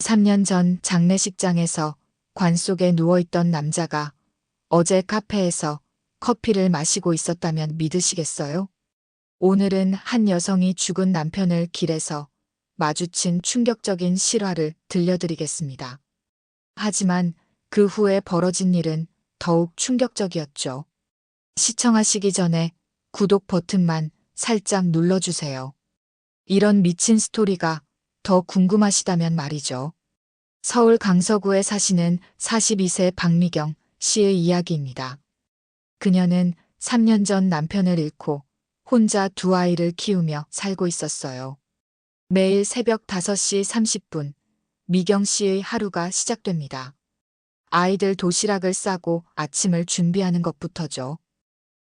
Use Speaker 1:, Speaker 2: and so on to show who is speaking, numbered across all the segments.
Speaker 1: 3년 전 장례식장에서 관 속에 누워있던 남자가 어제 카페에서 커피를 마시고 있었다면 믿으시겠어요? 오늘은 한 여성이 죽은 남편을 길에서 마주친 충격적인 실화를 들려드리겠습니다. 하지만 그 후에 벌어진 일은 더욱 충격적이었죠. 시청하시기 전에 구독 버튼만 살짝 눌러주세요. 이런 미친 스토리가 더 궁금하시다면 말이죠. 서울 강서구에 사시는 42세 박미경 씨의 이야기입니다. 그녀는 3년 전 남편을 잃고 혼자 두 아이를 키우며 살고 있었어요. 매일 새벽 5시 30분, 미경 씨의 하루가 시작됩니다. 아이들 도시락을 싸고 아침을 준비하는 것부터죠.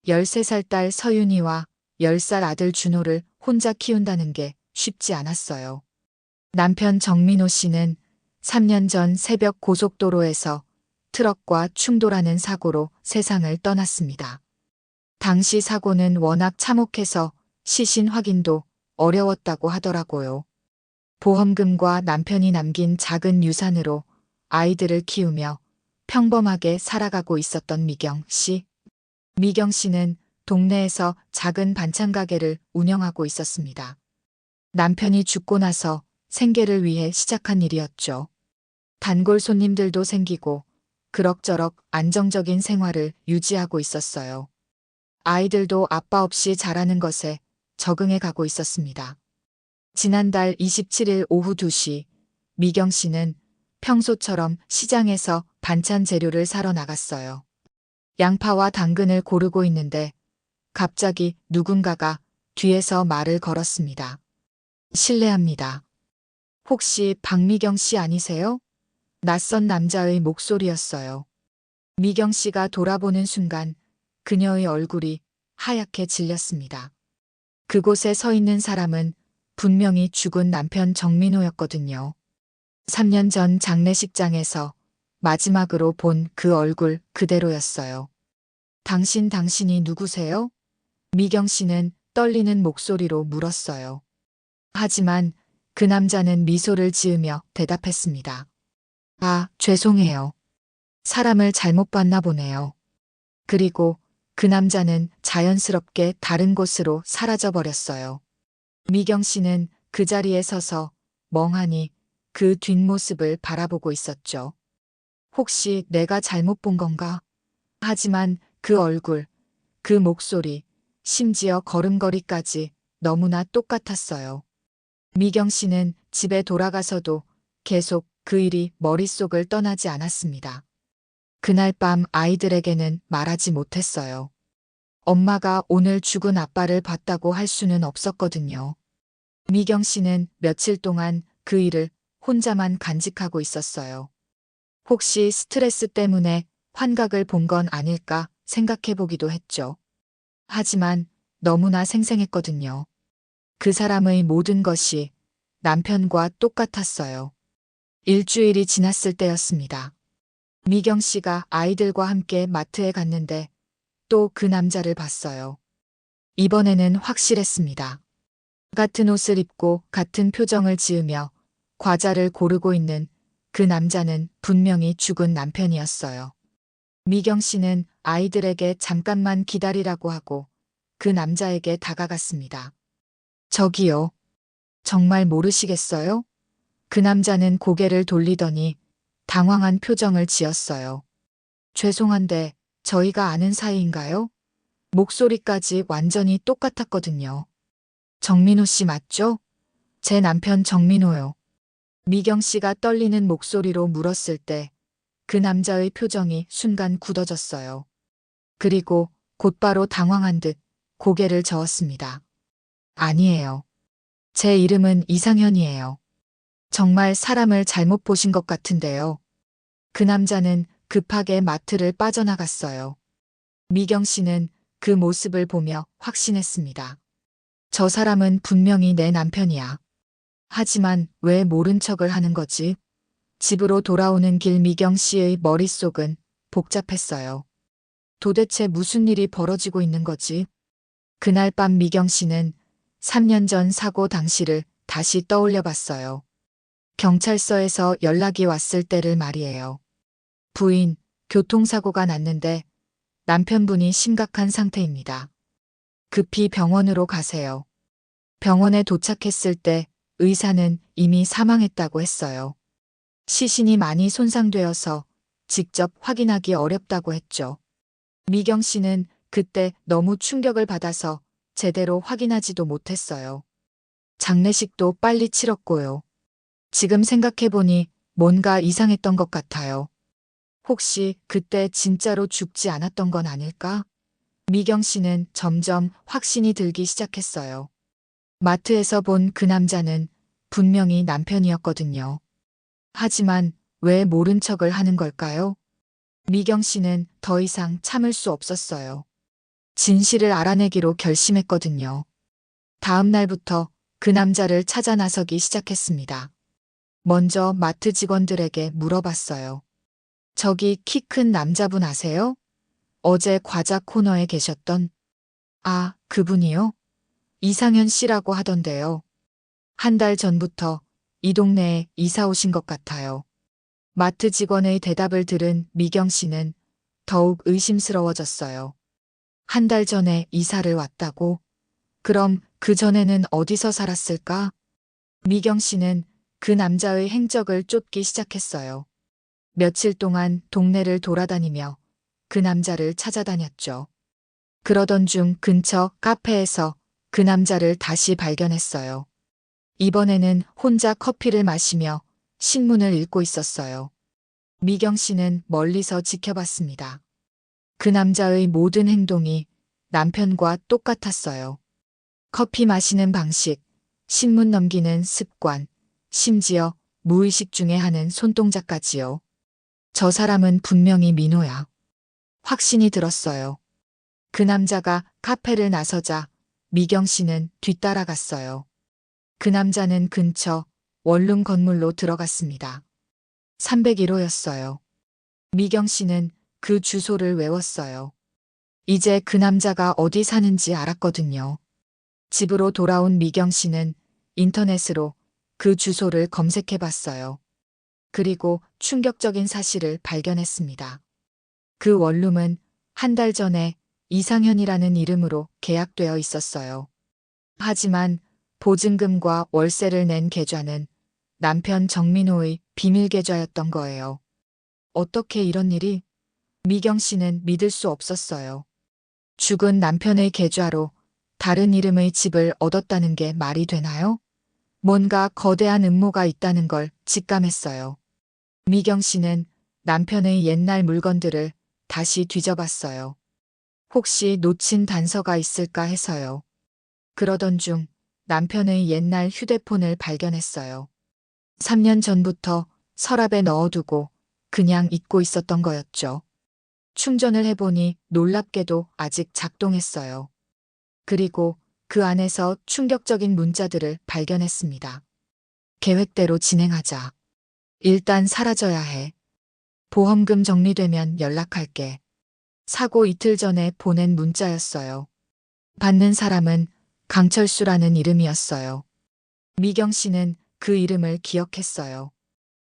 Speaker 1: 13살 딸 서윤이와 10살 아들 준호를 혼자 키운다는 게 쉽지 않았어요. 남편 정민호 씨는 3년 전 새벽 고속도로에서 트럭과 충돌하는 사고로 세상을 떠났습니다. 당시 사고는 워낙 참혹해서 시신 확인도 어려웠다고 하더라고요. 보험금과 남편이 남긴 작은 유산으로 아이들을 키우며 평범하게 살아가고 있었던 미경 씨. 미경 씨는 동네에서 작은 반찬 가게를 운영하고 있었습니다. 남편이 죽고 나서 생계를 위해 시작한 일이었죠. 단골 손님들도 생기고 그럭저럭 안정적인 생활을 유지하고 있었어요. 아이들도 아빠 없이 자라는 것에 적응해 가고 있었습니다. 지난달 27일 오후 2시, 미경 씨는 평소처럼 시장에서 반찬 재료를 사러 나갔어요. 양파와 당근을 고르고 있는데 갑자기 누군가가 뒤에서 말을 걸었습니다. 실례합니다. 혹시 박미경 씨 아니세요? 낯선 남자의 목소리였어요. 미경 씨가 돌아보는 순간 그녀의 얼굴이 하얗게 질렸습니다. 그곳에 서 있는 사람은 분명히 죽은 남편 정민호였거든요. 3년 전 장례식장에서 마지막으로 본 그 얼굴 그대로였어요. 당신이 누구세요? 미경 씨는 떨리는 목소리로 물었어요. 하지만 그 남자는 미소를 지으며 대답했습니다. 아, 죄송해요. 사람을 잘못 봤나 보네요. 그리고 그 남자는 자연스럽게 다른 곳으로 사라져 버렸어요. 미경 씨는 그 자리에 서서 멍하니 그 뒷모습을 바라보고 있었죠. 혹시 내가 잘못 본 건가? 하지만 그 얼굴, 그 목소리, 심지어 걸음걸이까지 너무나 똑같았어요. 미경 씨는 집에 돌아가서도 계속 그 일이 머릿속을 떠나지 않았습니다. 그날 밤 아이들에게는 말하지 못했어요. 엄마가 오늘 죽은 아빠를 봤다고 할 수는 없었거든요. 미경 씨는 며칠 동안 그 일을 혼자만 간직하고 있었어요. 혹시 스트레스 때문에 환각을 본 건 아닐까 생각해 보기도 했죠. 하지만 너무나 생생했거든요. 그 사람의 모든 것이 남편과 똑같았어요. 일주일이 지났을 때였습니다. 미경 씨가 아이들과 함께 마트에 갔는데 또 그 남자를 봤어요. 이번에는 확실했습니다. 같은 옷을 입고 같은 표정을 지으며 과자를 고르고 있는 그 남자는 분명히 죽은 남편이었어요. 미경 씨는 아이들에게 잠깐만 기다리라고 하고 그 남자에게 다가갔습니다. 저기요. 정말 모르시겠어요? 그 남자는 고개를 돌리더니 당황한 표정을 지었어요. 죄송한데 저희가 아는 사이인가요? 목소리까지 완전히 똑같았거든요. 정민호 씨 맞죠? 제 남편 정민호요. 미경 씨가 떨리는 목소리로 물었을 때 그 남자의 표정이 순간 굳어졌어요. 그리고 곧바로 당황한 듯 고개를 저었습니다. 아니에요. 제 이름은 이상현이에요. 정말 사람을 잘못 보신 것 같은데요. 그 남자는 급하게 마트를 빠져나갔어요. 미경 씨는 그 모습을 보며 확신했습니다. 저 사람은 분명히 내 남편이야. 하지만 왜 모른 척을 하는 거지? 집으로 돌아오는 길 미경 씨의 머릿속은 복잡했어요. 도대체 무슨 일이 벌어지고 있는 거지? 그날 밤 미경 씨는 3년 전 사고 당시를 다시 떠올려 봤어요. 경찰서에서 연락이 왔을 때를 말이에요. 부인, 교통사고가 났는데 남편분이 심각한 상태입니다. 급히 병원으로 가세요. 병원에 도착했을 때 의사는 이미 사망했다고 했어요. 시신이 많이 손상되어서 직접 확인하기 어렵다고 했죠. 미경 씨는 그때 너무 충격을 받아서 제대로 확인하지도 못했어요. 장례식도 빨리 치렀고요. 지금 생각해보니 뭔가 이상했던 것 같아요. 혹시 그때 진짜로 죽지 않았던 건 아닐까? 미경 씨는 점점 확신이 들기 시작했어요. 마트에서 본 그 남자는 분명히 남편이었거든요. 하지만 왜 모른 척을 하는 걸까요? 미경 씨는 더 이상 참을 수 없었어요. 진실을 알아내기로 결심했거든요. 다음 날부터 그 남자를 찾아 나서기 시작했습니다. 먼저 마트 직원들에게 물어봤어요. 저기 키 큰 남자분 아세요? 어제 과자 코너에 계셨던. 아, 그분이요? 이상현 씨라고 하던데요. 한 달 전부터 이 동네에 이사 오신 것 같아요. 마트 직원의 대답을 들은 미경 씨는 더욱 의심스러워졌어요. 한 달 전에 이사를 왔다고? 그럼 그 전에는 어디서 살았을까? 미경 씨는 그 남자의 행적을 쫓기 시작했어요. 며칠 동안 동네를 돌아다니며 그 남자를 찾아다녔죠. 그러던 중 근처 카페에서 그 남자를 다시 발견했어요. 이번에는 혼자 커피를 마시며 신문을 읽고 있었어요. 미경 씨는 멀리서 지켜봤습니다. 그 남자의 모든 행동이 남편과 똑같았어요. 커피 마시는 방식, 신문 넘기는 습관, 심지어 무의식 중에 하는 손동작까지요. 저 사람은 분명히 민호야. 확신이 들었어요. 그 남자가 카페를 나서자 미경 씨는 뒤따라갔어요. 그 남자는 근처 원룸 건물로 들어갔습니다. 301호였어요. 미경 씨는 그 주소를 외웠어요. 이제 그 남자가 어디 사는지 알았거든요. 집으로 돌아온 미경 씨는 인터넷으로 그 주소를 검색해 봤어요. 그리고 충격적인 사실을 발견했습니다. 그 원룸은 한 달 전에 이상현이라는 이름으로 계약되어 있었어요. 하지만 보증금과 월세를 낸 계좌는 남편 정민호의 비밀 계좌였던 거예요. 어떻게 이런 일이? 미경 씨는 믿을 수 없었어요. 죽은 남편의 계좌로 다른 이름의 집을 얻었다는 게 말이 되나요? 뭔가 거대한 음모가 있다는 걸 직감했어요. 미경 씨는 남편의 옛날 물건들을 다시 뒤져봤어요. 혹시 놓친 단서가 있을까 해서요. 그러던 중 남편의 옛날 휴대폰을 발견했어요. 3년 전부터 서랍에 넣어두고 그냥 잊고 있었던 거였죠. 충전을 해보니 놀랍게도 아직 작동했어요. 그리고 그 안에서 충격적인 문자들을 발견했습니다. 계획대로 진행하자. 일단 사라져야 해. 보험금 정리되면 연락할게. 사고 이틀 전에 보낸 문자였어요. 받는 사람은 강철수라는 이름이었어요. 미경 씨는 그 이름을 기억했어요.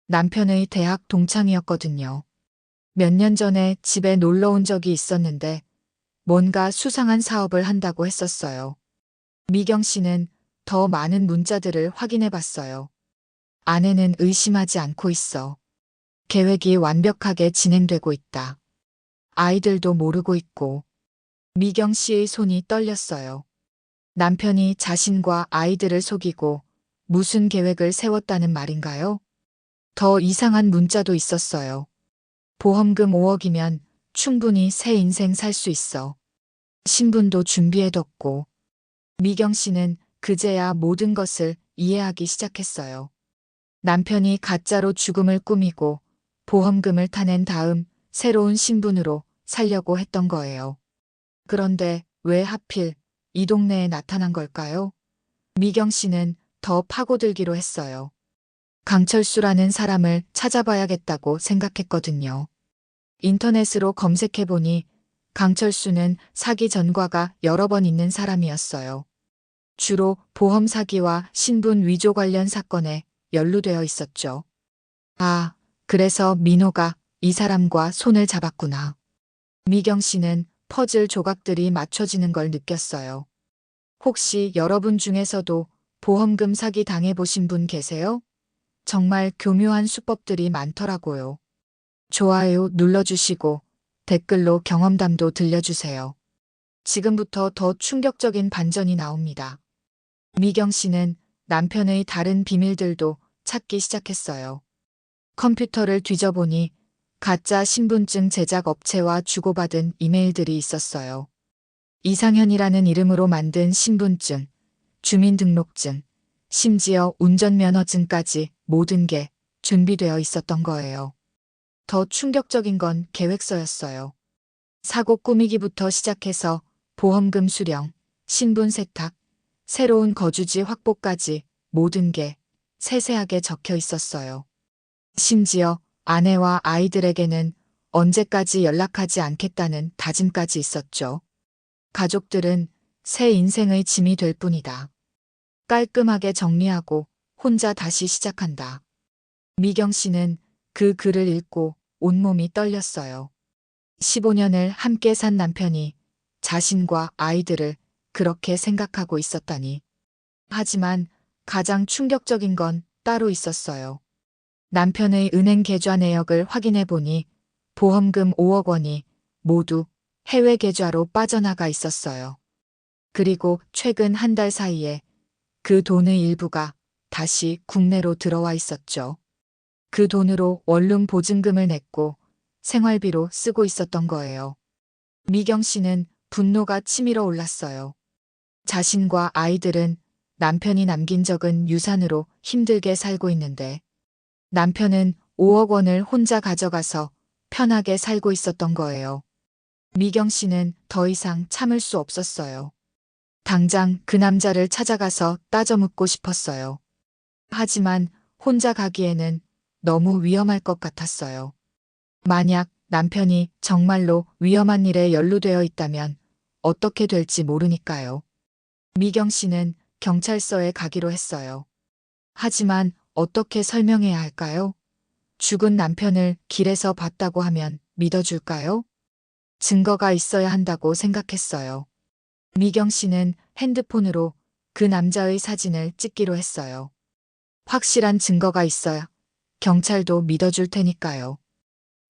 Speaker 1: 남편의 대학 동창이었거든요. 몇 년 전에 집에 놀러 온 적이 있었는데 뭔가 수상한 사업을 한다고 했었어요. 미경 씨는 더 많은 문자들을 확인해 봤어요. 아내는 의심하지 않고 있어. 계획이 완벽하게 진행되고 있다. 아이들도 모르고 있고. 미경 씨의 손이 떨렸어요. 남편이 자신과 아이들을 속이고 무슨 계획을 세웠다는 말인가요? 더 이상한 문자도 있었어요. 보험금 5억이면 충분히 새 인생 살 수 있어. 신분도 준비해뒀고. 미경 씨는 그제야 모든 것을 이해하기 시작했어요. 남편이 가짜로 죽음을 꾸미고 보험금을 타낸 다음 새로운 신분으로 살려고 했던 거예요. 그런데 왜 하필 이 동네에 나타난 걸까요? 미경 씨는 더 파고들기로 했어요. 강철수라는 사람을 찾아봐야겠다고 생각했거든요. 인터넷으로 검색해보니 강철수는 사기 전과가 여러 번 있는 사람이었어요. 주로 보험 사기와 신분 위조 관련 사건에 연루되어 있었죠. 아, 그래서 민호가 이 사람과 손을 잡았구나. 미경 씨는 퍼즐 조각들이 맞춰지는 걸 느꼈어요. 혹시 여러분 중에서도 보험금 사기 당해보신 분 계세요? 정말 교묘한 수법들이 많더라고요. 좋아요 눌러주시고 댓글로 경험담도 들려주세요. 지금부터 더 충격적인 반전이 나옵니다. 미경 씨는 남편의 다른 비밀들도 찾기 시작했어요. 컴퓨터를 뒤져보니 가짜 신분증 제작 업체와 주고받은 이메일들이 있었어요. 이상현이라는 이름으로 만든 신분증, 주민등록증, 심지어 운전면허증까지 모든 게 준비되어 있었던 거예요. 더 충격적인 건 계획서였어요. 사고 꾸미기부터 시작해서 보험금 수령, 신분 세탁, 새로운 거주지 확보까지 모든 게 세세하게 적혀 있었어요. 심지어 아내와 아이들에게는 언제까지 연락하지 않겠다는 다짐까지 있었죠. 가족들은 새 인생의 짐이 될 뿐이다. 깔끔하게 정리하고 혼자 다시 시작한다. 미경 씨는 그 글을 읽고 온몸이 떨렸어요. 15년을 함께 산 남편이 자신과 아이들을 그렇게 생각하고 있었다니. 하지만 가장 충격적인 건 따로 있었어요. 남편의 은행 계좌 내역을 확인해 보니 보험금 5억 원이 모두 해외 계좌로 빠져나가 있었어요. 그리고 최근 한 달 사이에 그 돈의 일부가 다시 국내로 들어와 있었죠. 그 돈으로 원룸 보증금을 냈고 생활비로 쓰고 있었던 거예요. 미경 씨는 분노가 치밀어 올랐어요. 자신과 아이들은 남편이 남긴 적은 유산으로 힘들게 살고 있는데 남편은 5억 원을 혼자 가져가서 편하게 살고 있었던 거예요. 미경 씨는 더 이상 참을 수 없었어요. 당장 그 남자를 찾아가서 따져 묻고 싶었어요. 하지만 혼자 가기에는 너무 위험할 것 같았어요. 만약 남편이 정말로 위험한 일에 연루되어 있다면 어떻게 될지 모르니까요. 미경 씨는 경찰서에 가기로 했어요. 하지만 어떻게 설명해야 할까요? 죽은 남편을 길에서 봤다고 하면 믿어줄까요? 증거가 있어야 한다고 생각했어요. 미경 씨는 핸드폰으로 그 남자의 사진을 찍기로 했어요. 확실한 증거가 있어야 경찰도 믿어줄 테니까요.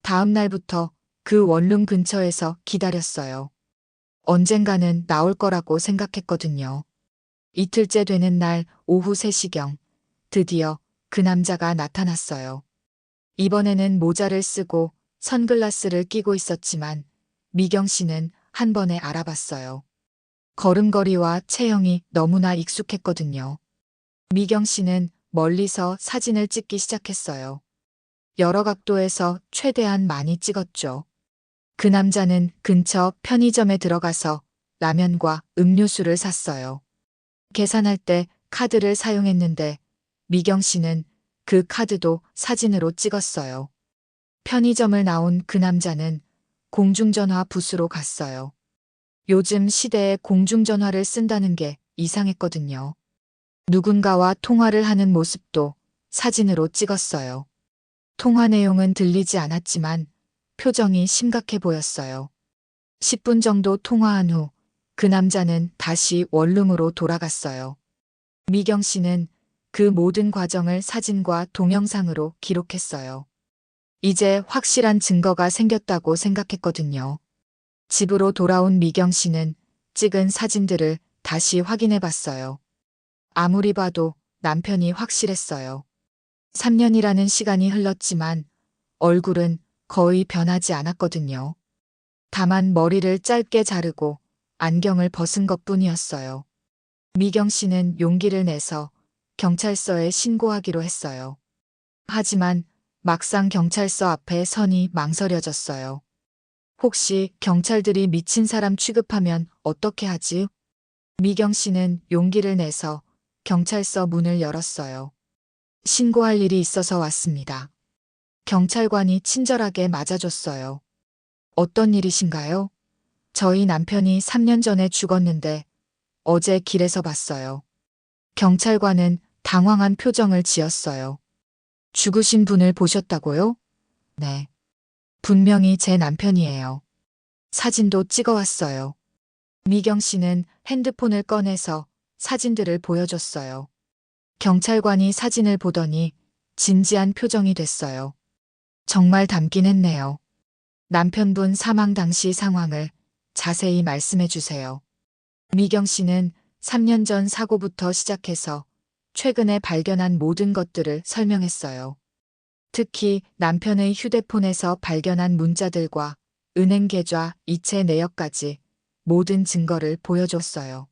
Speaker 1: 다음 날부터 그 원룸 근처에서 기다렸어요. 언젠가는 나올 거라고 생각했거든요. 이틀째 되는 날 오후 3시경 드디어 그 남자가 나타났어요. 이번에는 모자를 쓰고 선글라스를 끼고 있었지만 미경 씨는 한 번에 알아봤어요. 걸음걸이와 체형이 너무나 익숙했거든요. 미경 씨는 멀리서 사진을 찍기 시작했어요. 여러 각도에서 최대한 많이 찍었죠. 그 남자는 근처 편의점에 들어가서 라면과 음료수를 샀어요. 계산할 때 카드를 사용했는데 미경 씨는 그 카드도 사진으로 찍었어요. 편의점을 나온 그 남자는 공중전화 부스로 갔어요. 요즘 시대에 공중전화를 쓴다는 게 이상했거든요. 누군가와 통화를 하는 모습도 사진으로 찍었어요. 통화 내용은 들리지 않았지만 표정이 심각해 보였어요. 10분 정도 통화한 후 그 남자는 다시 원룸으로 돌아갔어요. 미경 씨는 그 모든 과정을 사진과 동영상으로 기록했어요. 이제 확실한 증거가 생겼다고 생각했거든요. 집으로 돌아온 미경 씨는 찍은 사진들을 다시 확인해 봤어요. 아무리 봐도 남편이 확실했어요. 3년이라는 시간이 흘렀지만 얼굴은 거의 변하지 않았거든요. 다만 머리를 짧게 자르고 안경을 벗은 것뿐이었어요. 미경 씨는 용기를 내서 경찰서에 신고하기로 했어요. 하지만 막상 경찰서 앞에 서니 망설여졌어요. 혹시 경찰들이 미친 사람 취급하면 어떻게 하지? 미경 씨는 용기를 내서 경찰서 문을 열었어요. 신고할 일이 있어서 왔습니다. 경찰관이 친절하게 맞아줬어요. 어떤 일이신가요? 저희 남편이 3년 전에 죽었는데 어제 길에서 봤어요. 경찰관은 당황한 표정을 지었어요. 죽으신 분을 보셨다고요? 네. 분명히 제 남편이에요. 사진도 찍어왔어요. 미경 씨는 핸드폰을 꺼내서 사진들을 보여줬어요. 경찰관이 사진을 보더니 진지한 표정이 됐어요. 정말 닮긴 했네요. 남편분 사망 당시 상황을 자세히 말씀해 주세요. 미경 씨는 3년 전 사고부터 시작해서 최근에 발견한 모든 것들을 설명했어요. 특히 남편의 휴대폰에서 발견한 문자들과 은행 계좌 이체 내역까지 모든 증거를 보여줬어요.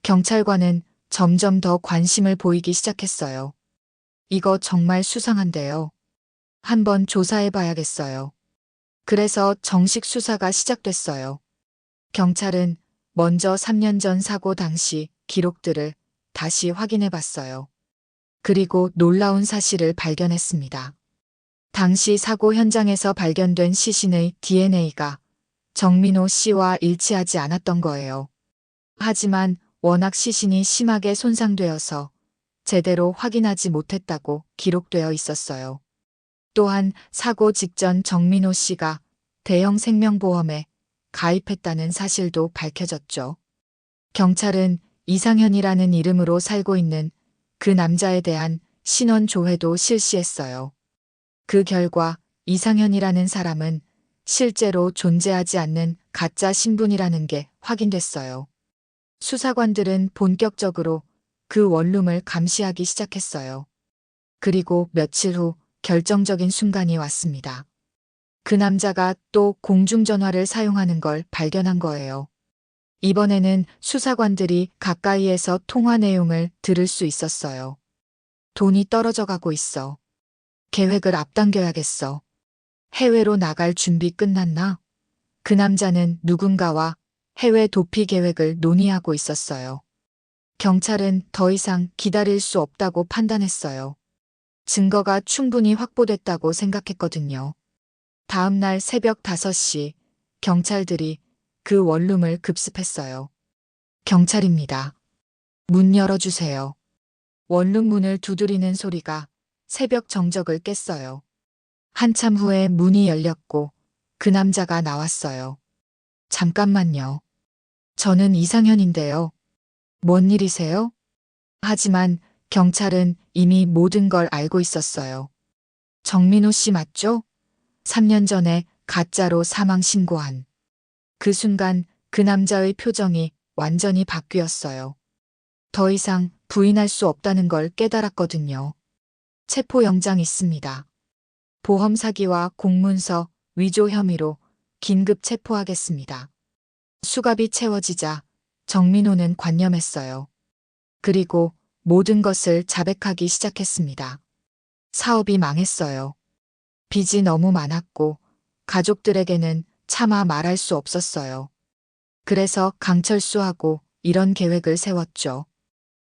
Speaker 1: 경찰관은 점점 더 관심을 보이기 시작했어요. 이거 정말 수상한데요. 한번 조사해 봐야겠어요. 그래서 정식 수사가 시작됐어요. 경찰은 먼저 3년 전 사고 당시 기록들을 다시 확인해 봤어요. 그리고 놀라운 사실을 발견했습니다. 당시 사고 현장에서 발견된 시신의 DNA가 정민호 씨와 일치하지 않았던 거예요. 하지만 워낙 시신이 심하게 손상되어서 제대로 확인하지 못했다고 기록되어 있었어요. 또한 사고 직전 정민호 씨가 대형 생명보험에 가입했다는 사실도 밝혀졌죠. 경찰은 이상현이라는 이름으로 살고 있는 그 남자에 대한 신원 조회도 실시했어요. 그 결과 이상현이라는 사람은 실제로 존재하지 않는 가짜 신분이라는 게 확인됐어요. 수사관들은 본격적으로 그 원룸을 감시하기 시작했어요. 그리고 며칠 후 결정적인 순간이 왔습니다. 그 남자가 또 공중전화를 사용하는 걸 발견한 거예요. 이번에는 수사관들이 가까이에서 통화 내용을 들을 수 있었어요. 돈이 떨어져 가고 있어. 계획을 앞당겨야겠어. 해외로 나갈 준비 끝났나? 그 남자는 누군가와 해외 도피 계획을 논의하고 있었어요. 경찰은 더 이상 기다릴 수 없다고 판단했어요. 증거가 충분히 확보됐다고 생각했거든요. 다음 날 새벽 5시 경찰들이 그 원룸을 급습했어요. 경찰입니다. 문 열어주세요. 원룸 문을 두드리는 소리가 새벽 정적을 깼어요. 한참 후에 문이 열렸고 그 남자가 나왔어요. 잠깐만요. 저는 이상현인데요. 뭔 일이세요? 하지만 경찰은 이미 모든 걸 알고 있었어요. 정민호 씨 맞죠? 3년 전에 가짜로 사망 신고한. 그 순간 그 남자의 표정이 완전히 바뀌었어요. 더 이상 부인할 수 없다는 걸 깨달았거든요. 체포영장 있습니다. 보험 사기와 공문서 위조 혐의로 긴급 체포하겠습니다. 수갑이 채워지자 정민호는 관념했어요. 그리고 모든 것을 자백하기 시작했습니다. 사업이 망했어요. 빚이 너무 많았고 가족들에게는 차마 말할 수 없었어요. 그래서 강철수하고 이런 계획을 세웠죠.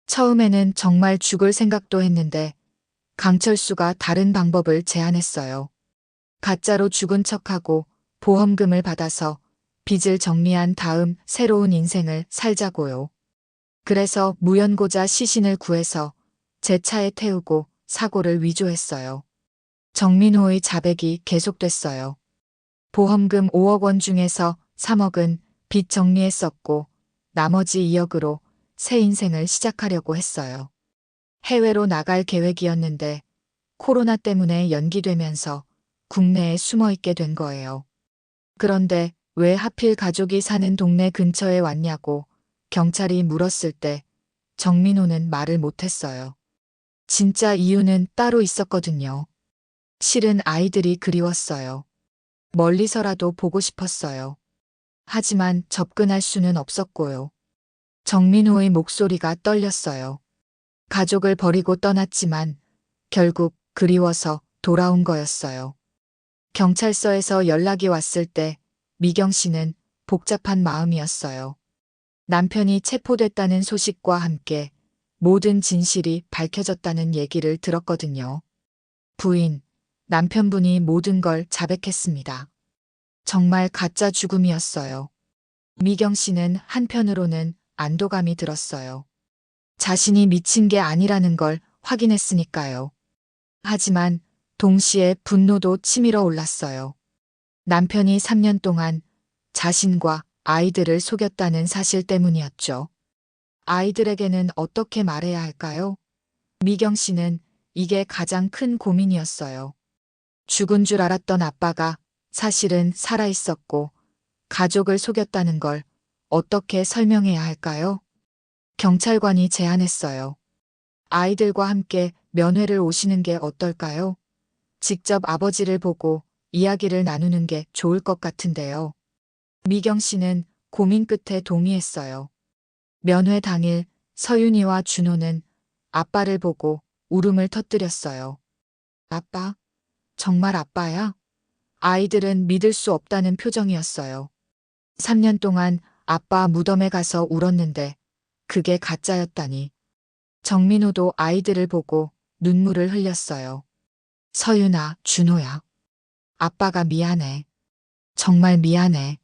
Speaker 1: 처음에는 정말 죽을 생각도 했는데 강철수가 다른 방법을 제안했어요. 가짜로 죽은 척하고 보험금을 받아서 빚을 정리한 다음 새로운 인생을 살자고요. 그래서 무연고자 시신을 구해서 제 차에 태우고 사고를 위조했어요. 정민호의 자백이 계속됐어요. 보험금 5억 원 중에서 3억은 빚 정리했었고 나머지 2억으로 새 인생을 시작하려고 했어요. 해외로 나갈 계획이었는데 코로나 때문에 연기되면서 국내에 숨어 있게 된 거예요. 그런데 왜 하필 가족이 사는 동네 근처에 왔냐고 경찰이 물었을 때 정민호는 말을 못했어요. 진짜 이유는 따로 있었거든요. 실은 아이들이 그리웠어요. 멀리서라도 보고 싶었어요. 하지만 접근할 수는 없었고요. 정민호의 목소리가 떨렸어요. 가족을 버리고 떠났지만 결국 그리워서 돌아온 거였어요. 경찰서에서 연락이 왔을 때 미경 씨는 복잡한 마음이었어요. 남편이 체포됐다는 소식과 함께 모든 진실이 밝혀졌다는 얘기를 들었거든요. 부인, 남편분이 모든 걸 자백했습니다. 정말 가짜 죽음이었어요. 미경 씨는 한편으로는 안도감이 들었어요. 자신이 미친 게 아니라는 걸 확인했으니까요. 하지만 동시에 분노도 치밀어 올랐어요. 남편이 3년 동안 자신과 아이들을 속였다는 사실 때문이었죠. 아이들에게는 어떻게 말해야 할까요? 미경 씨는 이게 가장 큰 고민이었어요. 죽은 줄 알았던 아빠가 사실은 살아 있었고 가족을 속였다는 걸 어떻게 설명해야 할까요? 경찰관이 제안했어요. 아이들과 함께 면회를 오시는 게 어떨까요? 직접 아버지를 보고 이야기를 나누는 게 좋을 것 같은데요. 미경 씨는 고민 끝에 동의했어요. 면회 당일 서윤이와 준호는 아빠를 보고 울음을 터뜨렸어요. 아빠? 정말 아빠야? 아이들은 믿을 수 없다는 표정이었어요. 3년 동안 아빠 무덤에 가서 울었는데 그게 가짜였다니. 정민호도 아이들을 보고 눈물을 흘렸어요. 서윤아, 준호야. 아빠가 미안해. 정말 미안해.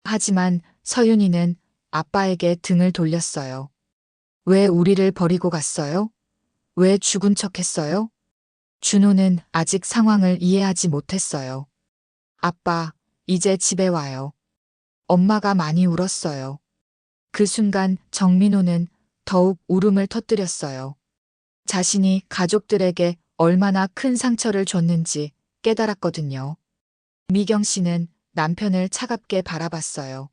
Speaker 1: 하지만 서윤이는 아빠에게 등을 돌렸어요. 왜 우리를 버리고 갔어요? 왜 죽은 척 했어요? 준호는 아직 상황을 이해하지 못했어요. 아빠, 이제 집에 와요. 엄마가 많이 울었어요. 그 순간 정민호는 더욱 울음을 터뜨렸어요. 자신이 가족들에게 얼마나 큰 상처를 줬는지 깨달았거든요. 미경 씨는 남편을 차갑게 바라봤어요.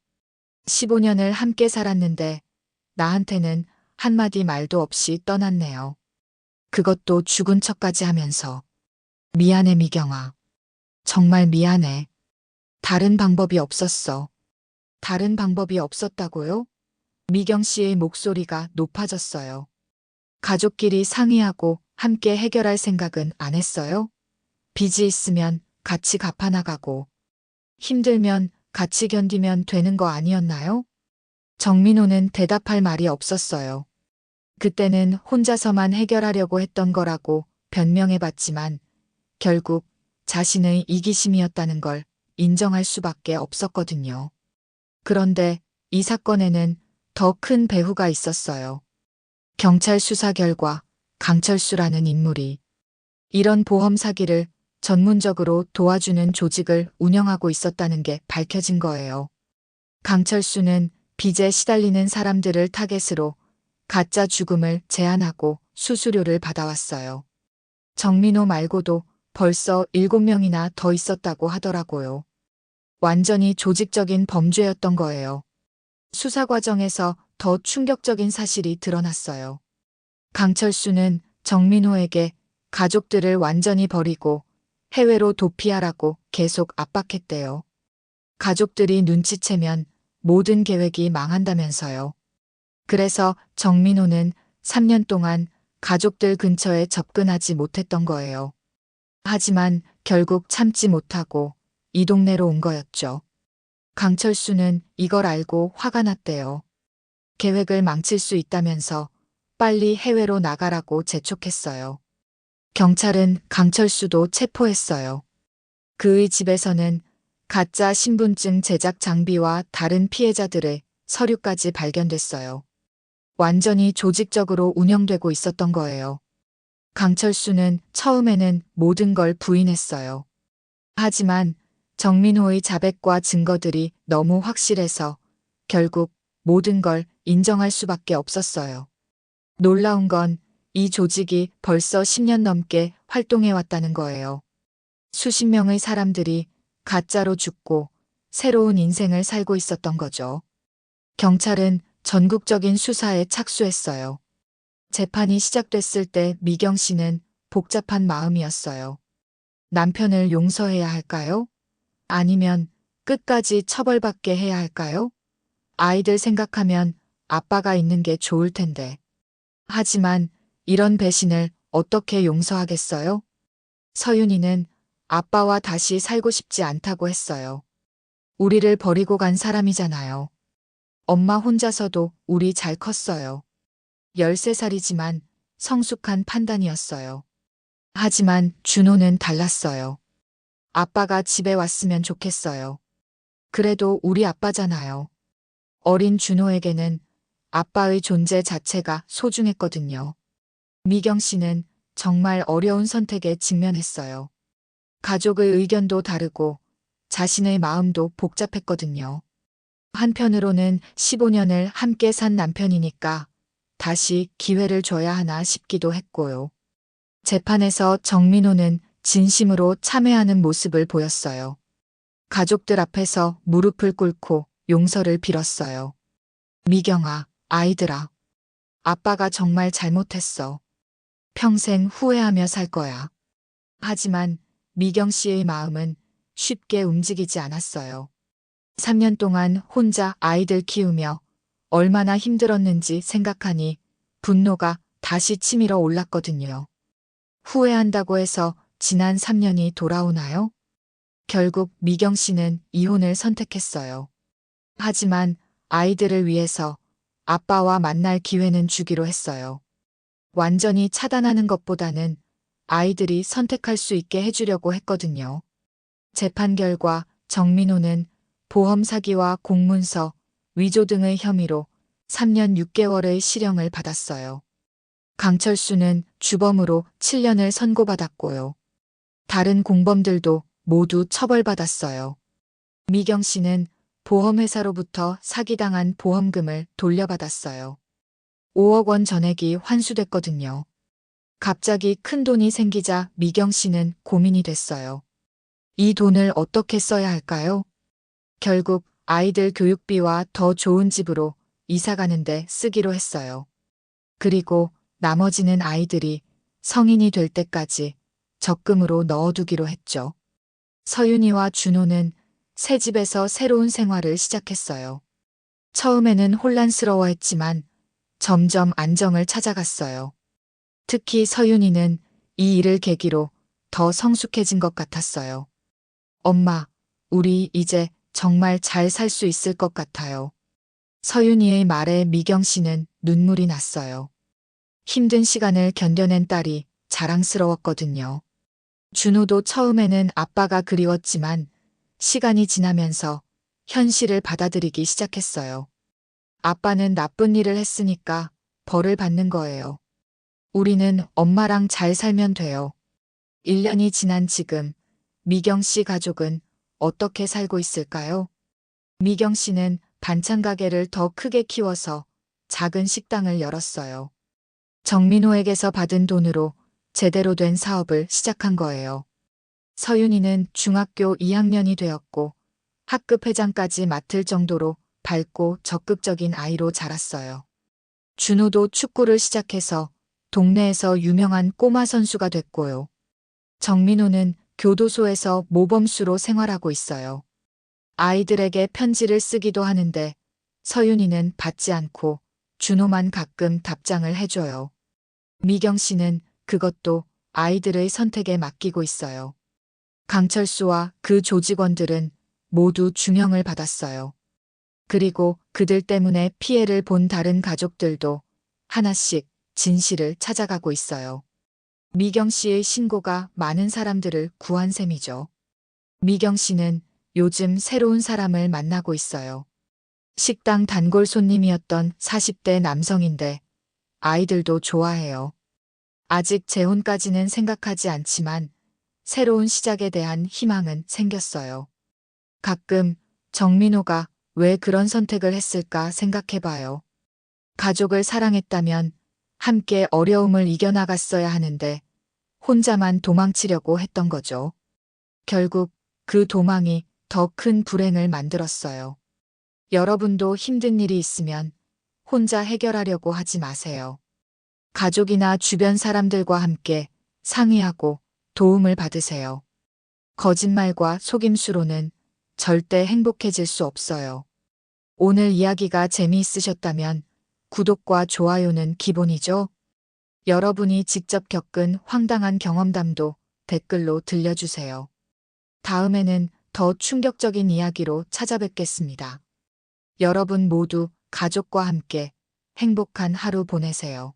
Speaker 1: 15년을 함께 살았는데 나한테는 한마디 말도 없이 떠났네요. 그것도 죽은 척까지 하면서. 미안해, 미경아. 정말 미안해. 다른 방법이 없었어. 다른 방법이 없었다고요? 미경 씨의 목소리가 높아졌어요. 가족끼리 상의하고 함께 해결할 생각은 안 했어요? 빚이 있으면 같이 갚아나가고, 힘들면 같이 견디면 되는 거 아니었나요? 정민호는 대답할 말이 없었어요. 그때는 혼자서만 해결하려고 했던 거라고 변명해봤지만 결국 자신의 이기심이었다는 걸 인정할 수밖에 없었거든요. 그런데 이 사건에는 더 큰 배후가 있었어요. 경찰 수사 결과 강철수라는 인물이 이런 보험 사기를 전문적으로 도와주는 조직을 운영하고 있었다는 게 밝혀진 거예요. 강철수는 빚에 시달리는 사람들을 타겟으로 가짜 죽음을 제안하고 수수료를 받아왔어요. 정민호 말고도 벌써 7명이나 더 있었다고 하더라고요. 완전히 조직적인 범죄였던 거예요. 수사 과정에서 더 충격적인 사실이 드러났어요. 강철수는 정민호에게 가족들을 완전히 버리고 해외로 도피하라고 계속 압박했대요. 가족들이 눈치채면 모든 계획이 망한다면서요. 그래서 정민호는 3년 동안 가족들 근처에 접근하지 못했던 거예요. 하지만 결국 참지 못하고 이 동네로 온 거였죠. 강철수는 이걸 알고 화가 났대요. 계획을 망칠 수 있다면서 빨리 해외로 나가라고 재촉했어요. 경찰은 강철수도 체포했어요. 그의 집에서는 가짜 신분증 제작 장비와 다른 피해자들의 서류까지 발견됐어요. 완전히 조직적으로 운영되고 있었던 거예요. 강철수는 처음에는 모든 걸 부인했어요. 하지만 정민호의 자백과 증거들이 너무 확실해서 결국 모든 걸 인정할 수밖에 없었어요. 놀라운 건 이 조직이 벌써 10년 넘게 활동해왔다는 거예요. 수십 명의 사람들이 가짜로 죽고 새로운 인생을 살고 있었던 거죠. 경찰은 전국적인 수사에 착수했어요. 재판이 시작됐을 때 미경 씨는 복잡한 마음이었어요. 남편을 용서해야 할까요? 아니면 끝까지 처벌받게 해야 할까요? 아이들 생각하면 아빠가 있는 게 좋을 텐데. 하지만 이런 배신을 어떻게 용서하겠어요? 서윤이는 아빠와 다시 살고 싶지 않다고 했어요. 우리를 버리고 간 사람이잖아요. 엄마 혼자서도 우리 잘 컸어요. 13살이지만 성숙한 판단이었어요. 하지만 준호는 달랐어요. 아빠가 집에 왔으면 좋겠어요. 그래도 우리 아빠잖아요. 어린 준호에게는 아빠의 존재 자체가 소중했거든요. 미경 씨는 정말 어려운 선택에 직면했어요. 가족의 의견도 다르고 자신의 마음도 복잡했거든요. 한편으로는 15년을 함께 산 남편이니까 다시 기회를 줘야 하나 싶기도 했고요. 재판에서 정민호는 진심으로 참회하는 모습을 보였어요. 가족들 앞에서 무릎을 꿇고 용서를 빌었어요. 미경아, 아이들아. 아빠가 정말 잘못했어. 평생 후회하며 살 거야. 하지만 미경 씨의 마음은 쉽게 움직이지 않았어요. 3년 동안 혼자 아이들 키우며 얼마나 힘들었는지 생각하니 분노가 다시 치밀어 올랐거든요. 후회한다고 해서 지난 3년이 돌아오나요? 결국 미경 씨는 이혼을 선택했어요. 하지만 아이들을 위해서 아빠와 만날 기회는 주기로 했어요. 완전히 차단하는 것보다는 아이들이 선택할 수 있게 해주려고 했거든요. 재판 결과 정민호는 보험 사기와 공문서, 위조 등의 혐의로 3년 6개월의 실형을 받았어요. 강철수는 주범으로 7년을 선고받았고요. 다른 공범들도 모두 처벌받았어요. 미경 씨는 보험회사로부터 사기당한 보험금을 돌려받았어요. 5억 원 전액이 환수됐거든요. 갑자기 큰 돈이 생기자 미경 씨는 고민이 됐어요. 이 돈을 어떻게 써야 할까요? 결국 아이들 교육비와 더 좋은 집으로 이사 가는데 쓰기로 했어요. 그리고 나머지는 아이들이 성인이 될 때까지 적금으로 넣어두기로 했죠. 서윤이와 준호는 새 집에서 새로운 생활을 시작했어요. 처음에는 혼란스러워했지만 점점 안정을 찾아갔어요. 특히 서윤이는 이 일을 계기로 더 성숙해진 것 같았어요. 엄마, 우리 이제 정말 잘 살 수 있을 것 같아요. 서윤이의 말에 미경 씨는 눈물이 났어요. 힘든 시간을 견뎌낸 딸이 자랑스러웠거든요. 준호도 처음에는 아빠가 그리웠지만 시간이 지나면서 현실을 받아들이기 시작했어요. 아빠는 나쁜 일을 했으니까 벌을 받는 거예요. 우리는 엄마랑 잘 살면 돼요. 1년이 지난 지금 미경 씨 가족은 어떻게 살고 있을까요? 미경 씨는 반찬 가게를 더 크게 키워서 작은 식당을 열었어요. 정민호에게서 받은 돈으로 제대로 된 사업을 시작한 거예요. 서윤이는 중학교 2학년이 되었고 학급 회장까지 맡을 정도로 밝고 적극적인 아이로 자랐어요. 준호도 축구를 시작해서 동네에서 유명한 꼬마 선수가 됐고요. 정민호는 교도소에서 모범수로 생활하고 있어요. 아이들에게 편지를 쓰기도 하는데 서윤이는 받지 않고 준호만 가끔 답장을 해줘요. 미경 씨는 그것도 아이들의 선택에 맡기고 있어요. 강철수와 그 조직원들은 모두 중형을 받았어요. 그리고 그들 때문에 피해를 본 다른 가족들도 하나씩 진실을 찾아가고 있어요. 미경 씨의 신고가 많은 사람들을 구한 셈이죠. 미경 씨는 요즘 새로운 사람을 만나고 있어요. 식당 단골 손님이었던 40대 남성인데 아이들도 좋아해요. 아직 재혼까지는 생각하지 않지만 새로운 시작에 대한 희망은 생겼어요. 가끔 정민호가 왜 그런 선택을 했을까 생각해봐요. 가족을 사랑했다면 함께 어려움을 이겨나갔어야 하는데 혼자만 도망치려고 했던 거죠. 결국 그 도망이 더 큰 불행을 만들었어요. 여러분도 힘든 일이 있으면 혼자 해결하려고 하지 마세요. 가족이나 주변 사람들과 함께 상의하고 도움을 받으세요. 거짓말과 속임수로는 절대 행복해질 수 없어요. 오늘 이야기가 재미있으셨다면 구독과 좋아요는 기본이죠. 여러분이 직접 겪은 황당한 경험담도 댓글로 들려주세요. 다음에는 더 충격적인 이야기로 찾아뵙겠습니다. 여러분 모두 가족과 함께 행복한 하루 보내세요.